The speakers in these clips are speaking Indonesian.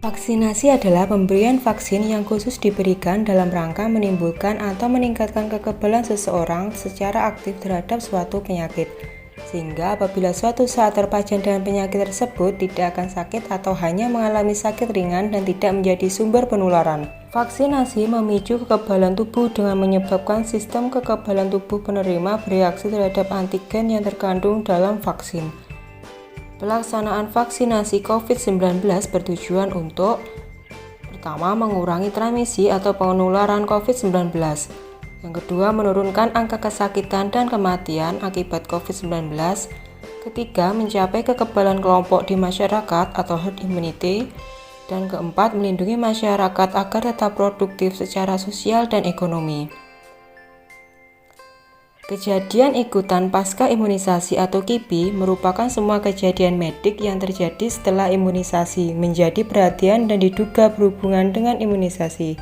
Vaksinasi adalah pemberian vaksin yang khusus diberikan dalam rangka menimbulkan atau meningkatkan kekebalan seseorang secara aktif terhadap suatu penyakit, sehingga apabila suatu saat terpajan dengan penyakit tersebut tidak akan sakit atau hanya mengalami sakit ringan dan tidak menjadi sumber penularan. Vaksinasi memicu kekebalan tubuh dengan menyebabkan sistem kekebalan tubuh penerima bereaksi terhadap antigen yang terkandung dalam vaksin. Pelaksanaan vaksinasi COVID-19 bertujuan untuk pertama, mengurangi transmisi atau penularan COVID-19. Yang kedua, menurunkan angka kesakitan dan kematian akibat COVID-19. Ketiga, mencapai kekebalan kelompok di masyarakat atau herd immunity. Dan keempat, melindungi masyarakat agar tetap produktif secara sosial dan ekonomi. Kejadian ikutan pasca imunisasi atau KIPI merupakan semua kejadian medik yang terjadi setelah imunisasi, menjadi perhatian dan diduga berhubungan dengan imunisasi.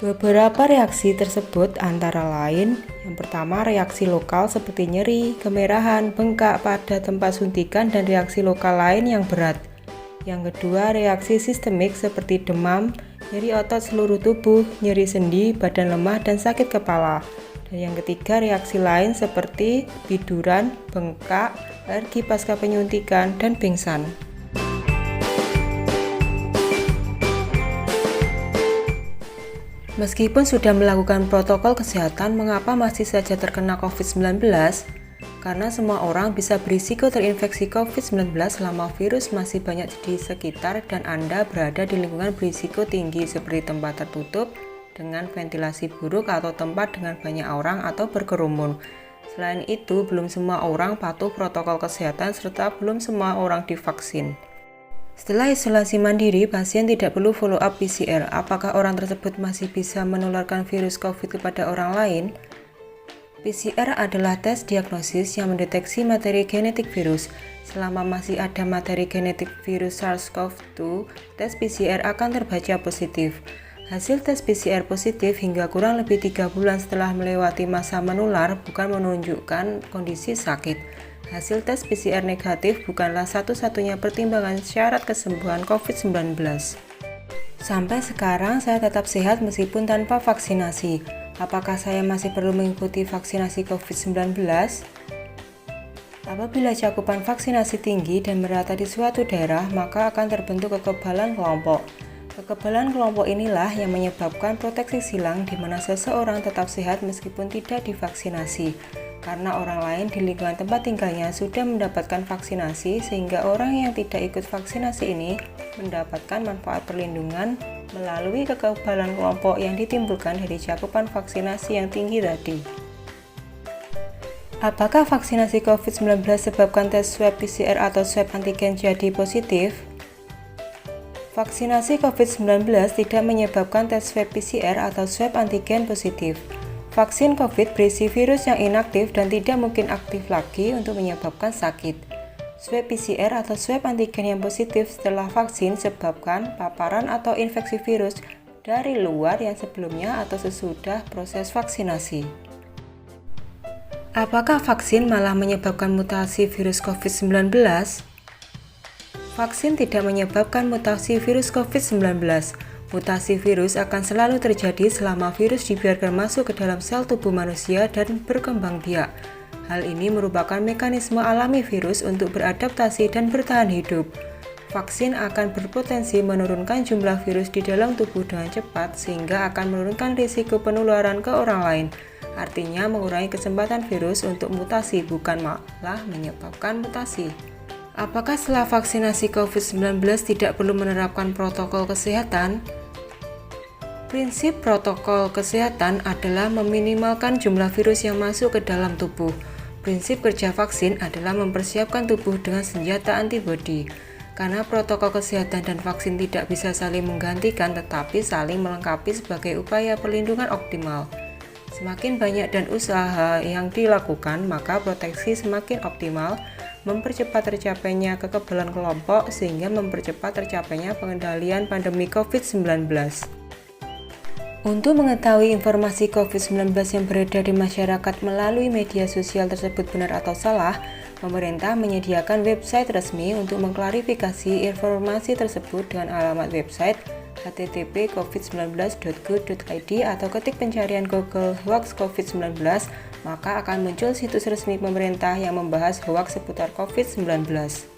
Beberapa reaksi tersebut antara lain, yang pertama reaksi lokal seperti nyeri, kemerahan, bengkak pada tempat suntikan dan reaksi lokal lain yang berat. Yang kedua reaksi sistemik seperti demam, nyeri otot seluruh tubuh, nyeri sendi, badan lemah, dan sakit kepala. Dan yang ketiga reaksi lain seperti biduran, bengkak, alergi pasca penyuntikan, dan pingsan. Meskipun sudah melakukan protokol kesehatan, mengapa masih saja terkena COVID-19? Karena semua orang bisa berisiko terinfeksi COVID-19 selama virus masih banyak di sekitar dan Anda berada di lingkungan berisiko tinggi seperti tempat tertutup dengan ventilasi buruk atau tempat dengan banyak orang atau berkerumun. Selain itu, belum semua orang patuh protokol kesehatan serta belum semua orang divaksin. Setelah isolasi mandiri, pasien tidak perlu follow up PCR. Apakah orang tersebut masih bisa menularkan virus COVID kepada orang lain? PCR adalah tes diagnosis yang mendeteksi materi genetik virus. Selama masih ada materi genetik virus SARS-CoV-2, tes PCR akan terbaca positif. Hasil tes PCR positif hingga kurang lebih 3 bulan setelah melewati masa menular bukan menunjukkan kondisi sakit. Hasil tes PCR negatif bukanlah satu-satunya pertimbangan syarat kesembuhan COVID-19. Sampai sekarang saya tetap sehat meskipun tanpa vaksinasi. Apakah saya masih perlu mengikuti vaksinasi COVID-19? Apabila cakupan vaksinasi tinggi dan merata di suatu daerah, maka akan terbentuk kekebalan kelompok. Kekebalan kelompok inilah yang menyebabkan proteksi silang di mana seseorang tetap sehat meskipun tidak divaksinasi. Karena orang lain di lingkungan tempat tinggalnya sudah mendapatkan vaksinasi, sehingga orang yang tidak ikut vaksinasi ini mendapatkan manfaat perlindungan melalui kekebalan kelompok yang ditimbulkan dari cakupan vaksinasi yang tinggi tadi. Apakah vaksinasi COVID-19 sebabkan tes swab PCR atau swab antigen jadi positif? Vaksinasi COVID-19 tidak menyebabkan tes swab PCR atau swab antigen positif. Vaksin COVID berisi virus yang inaktif dan tidak mungkin aktif lagi untuk menyebabkan sakit. Swab PCR atau swab antigen yang positif setelah vaksin sebabkan paparan atau infeksi virus dari luar yang sebelumnya atau sesudah proses vaksinasi. Apakah vaksin malah menyebabkan mutasi virus COVID-19? Vaksin tidak menyebabkan mutasi virus COVID-19. Mutasi virus akan selalu terjadi selama virus dibiarkan masuk ke dalam sel tubuh manusia dan berkembang biak. Hal ini merupakan mekanisme alami virus untuk beradaptasi dan bertahan hidup. Vaksin akan berpotensi menurunkan jumlah virus di dalam tubuh dengan cepat sehingga akan menurunkan risiko penularan ke orang lain. Artinya mengurangi kesempatan virus untuk mutasi bukan malah menyebabkan mutasi. Apakah setelah vaksinasi COVID-19 tidak perlu menerapkan protokol kesehatan? Prinsip protokol kesehatan adalah meminimalkan jumlah virus yang masuk ke dalam tubuh. Prinsip kerja vaksin adalah mempersiapkan tubuh dengan senjata antibodi. Karena protokol kesehatan dan vaksin tidak bisa saling menggantikan tetapi saling melengkapi sebagai upaya perlindungan optimal. Semakin banyak dan usaha yang dilakukan, maka proteksi semakin optimal, mempercepat tercapainya kekebalan kelompok sehingga mempercepat tercapainya pengendalian pandemi COVID-19. Untuk mengetahui informasi COVID-19 yang beredar di masyarakat melalui media sosial tersebut benar atau salah, Pemerintah menyediakan website resmi untuk mengklarifikasi informasi tersebut dengan alamat website http://covid19.go.id atau ketik pencarian Google hoax COVID-19, maka akan muncul situs resmi pemerintah yang membahas hoax seputar COVID-19.